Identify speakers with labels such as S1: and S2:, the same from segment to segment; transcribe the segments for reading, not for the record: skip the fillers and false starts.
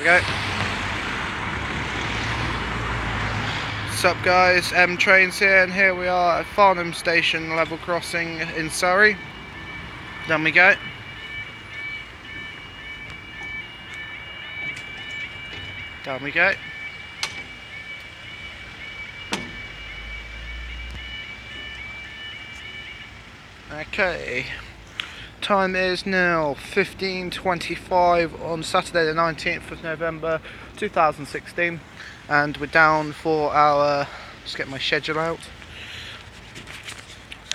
S1: go. What's up guys, M-Trains here, and here we are at Farnham Station level crossing in Surrey. Down we go. Down we go. Okay, time is now 15:25 on Saturday the 19th of November 2016, and we're down for our, let's get my schedule out.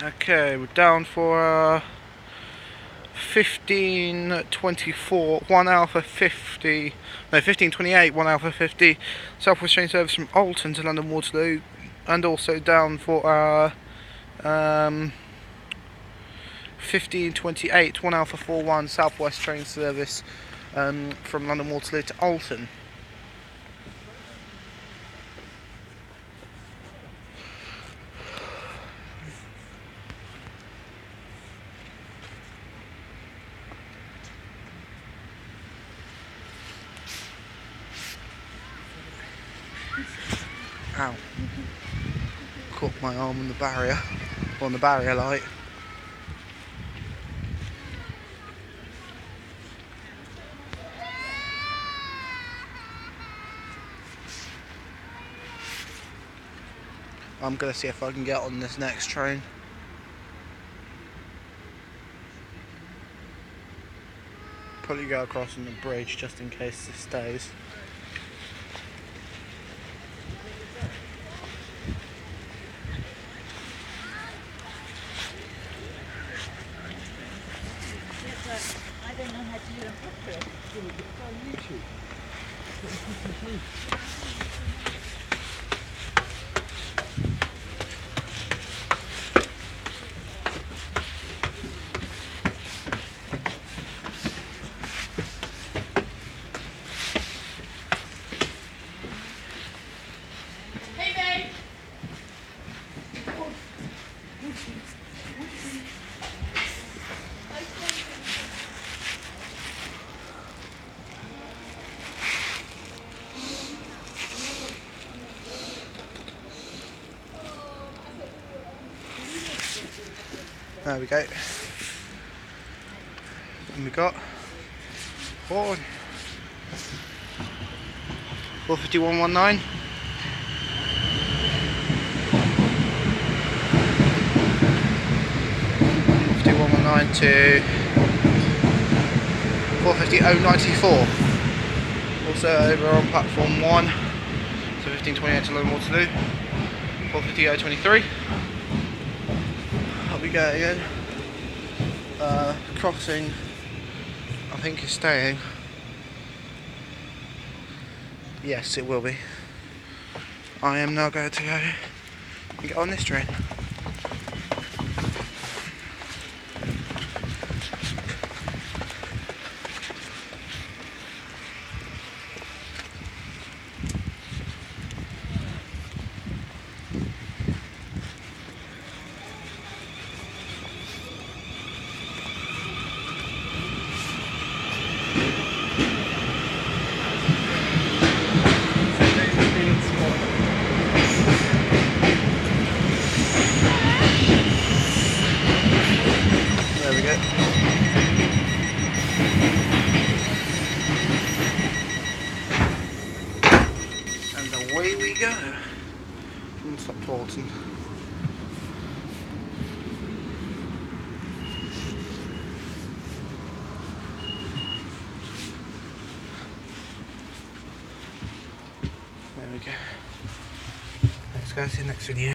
S1: Okay, we're down for our 15:24, 1 Alpha 50, no 15:28, 1 Alpha 50 Southwest train service from Alton to London Waterloo, and also down for our 15:28, 1 Alpha 41 Southwest train service from London Waterloo to Alton. Ow. Caught my arm on the barrier, on the barrier light. I'm gonna see if I can get on this next train. Probably go across on the bridge just in case this stays.
S2: I don't know how to do it. It's on YouTube. Hey, babe.
S1: There we go. And we got 45119. 45119 to 450.094. Also over on platform 1, so 15:28 to London Waterloo. 450.023. Up we go again. Crossing, I think, is staying. Yes, it will be. I am now going to go and get on this train. There we go. And away we go from Alton. There we go. Let's go to the next video.